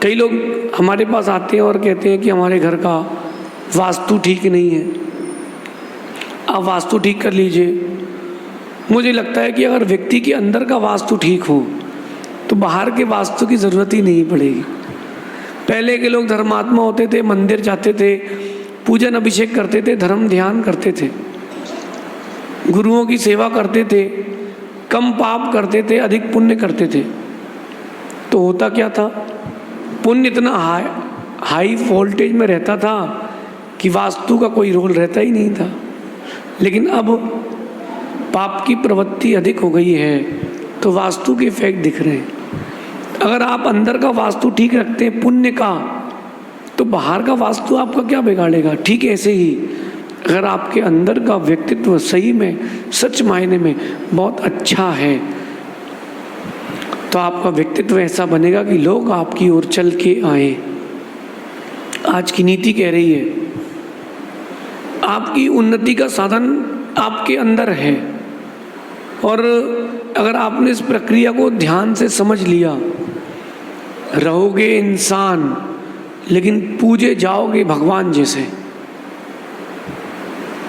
कई लोग हमारे पास आते हैं और कहते हैं कि हमारे घर का वास्तु ठीक नहीं है, आप वास्तु ठीक कर लीजिए। मुझे लगता है कि अगर व्यक्ति के अंदर का वास्तु ठीक हो तो बाहर के वास्तु की ज़रूरत ही नहीं पड़ेगी। पहले के लोग धर्मात्मा होते थे, मंदिर जाते थे, पूजन अभिषेक करते थे, धर्म ध्यान करते थे, गुरुओं की सेवा करते थे, कम पाप करते थे, अधिक पुण्य करते थे। तो होता क्या था, पुण्य इतना हाई वोल्टेज में रहता था कि वास्तु का कोई रोल रहता ही नहीं था। लेकिन अब पाप की प्रवृत्ति अधिक हो गई है तो वास्तु के इफेक्ट दिख रहे हैं। अगर आप अंदर का वास्तु ठीक रखते हैं पुण्य का, तो बाहर का वास्तु आपका क्या बिगाड़ेगा। ठीक ऐसे ही अगर आपके अंदर का व्यक्तित्व सही में, सच मायने में बहुत अच्छा है, तो आपका व्यक्तित्व ऐसा बनेगा कि लोग आपकी ओर चल के आए। आज की नीति कह रही है आपकी उन्नति का साधन आपके अंदर है, और अगर आपने इस प्रक्रिया को ध्यान से समझ लिया, रहोगे इंसान लेकिन पूजे जाओगे भगवान जैसे।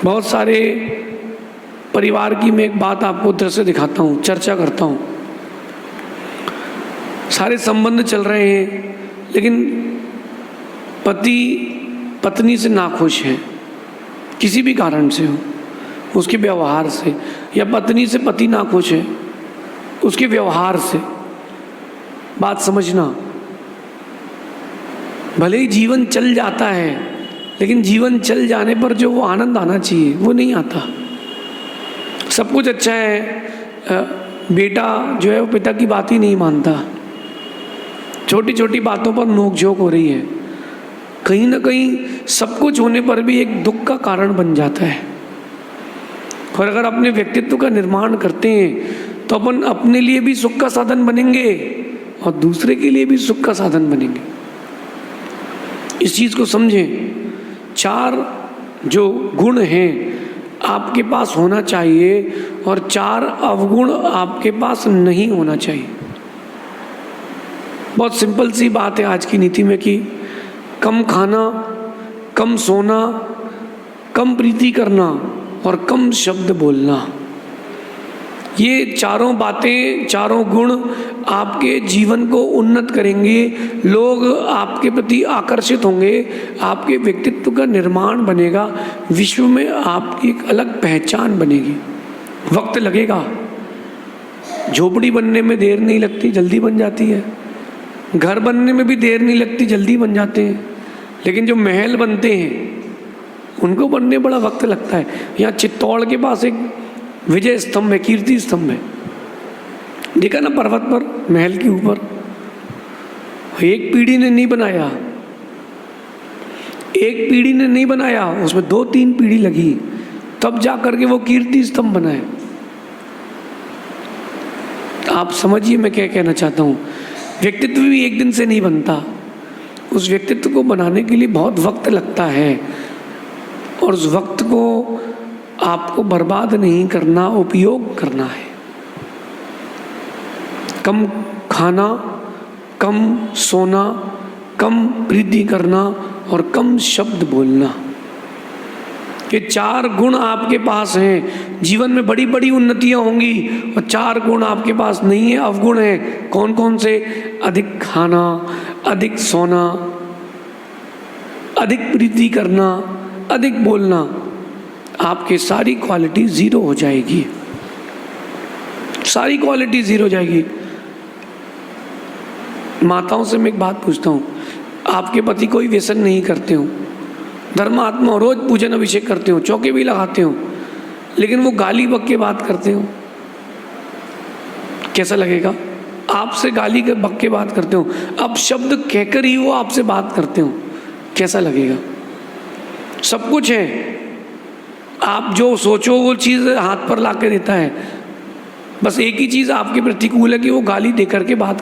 बहुत सारे परिवार की मैं एक बात आपको दृश्य दिखाता हूँ, चर्चा करता हूँ। सारे संबंध चल रहे हैं लेकिन पति पत्नी से नाखुश है, किसी भी कारण से हो, उसके व्यवहार से, या पत्नी से पति नाखुश है उसके व्यवहार से। बात समझना, भले ही जीवन चल जाता है लेकिन जीवन चल जाने पर जो वो आनंद आना चाहिए वो नहीं आता। सब कुछ अच्छा है, बेटा जो है वो पिता की बात ही नहीं मानता, छोटी छोटी बातों पर नोकझोंक हो रही है, कहीं ना कहीं सब कुछ होने पर भी एक दुख का कारण बन जाता है। और अगर अपने व्यक्तित्व का निर्माण करते हैं तो अपन अपने लिए भी सुख का साधन बनेंगे और दूसरे के लिए भी सुख का साधन बनेंगे। इस चीज़ को समझें। 4 जो गुण हैं आपके पास होना चाहिए और 4 अवगुण आपके पास नहीं होना चाहिए। बहुत सिंपल सी बात है आज की नीति में कि कम खाना, कम सोना, कम प्रीति करना और कम शब्द बोलना, ये चारों बातें, चारों गुण आपके जीवन को उन्नत करेंगे। लोग आपके प्रति आकर्षित होंगे, आपके व्यक्तित्व का निर्माण बनेगा, विश्व में आपकी एक अलग पहचान बनेगी। वक्त लगेगा, झोपड़ी बनने में देर नहीं लगती, जल्दी बन जाती है। घर बनने में भी देर नहीं लगती, जल्दी बन जाते हैं। लेकिन जो महल बनते हैं उनको बनने बड़ा वक्त लगता है। यहाँ चित्तौड़ के पास एक विजय स्तंभ है, कीर्ति स्तंभ है, देखा ना, पर्वत पर, महल के ऊपर। एक पीढ़ी ने नहीं बनाया, एक पीढ़ी ने नहीं बनाया, उसमें 2-3 पीढ़ी लगी, तब जा करके वो कीर्ति स्तंभ बना है। आप समझिए मैं क्या कहना चाहता हूँ। व्यक्तित्व भी एक दिन से नहीं बनता, उस व्यक्तित्व को बनाने के लिए बहुत वक्त लगता है, और उस वक्त को आपको बर्बाद नहीं करना, उपयोग करना है। कम खाना, कम सोना, कम प्रीति करना और कम शब्द बोलना, ये 4 गुण आपके पास हैं। जीवन में बड़ी बड़ी उन्नतियां होंगी और 4 गुण आपके पास नहीं है, अवगुण है। कौन कौन से? अधिक खाना, अधिक सोना, अधिक प्रीति करना, अधिक बोलना। आपकी सारी क्वालिटी 0 हो जाएगी, सारी क्वालिटी 0 हो जाएगी। माताओं से मैं एक बात पूछता हूँ, आपके पति कोई व्यसन नहीं करते हो, धर्मात्मा, रोज पूजन अभिषेक करते हो, चौके भी लगाते हो, लेकिन वो गाली बक के बात करते हो, कैसा लगेगा? आपसे गाली के बक के बात करते हो, अब शब्द कहकर ही वो आपसे बात करते हो, कैसा लगेगा? सब कुछ है, आप जो सोचो वो चीज़ हाथ पर ला के देता है। बस एक ही चीज़ आपके प्रतिकूल है कि वो गाली दे करके बात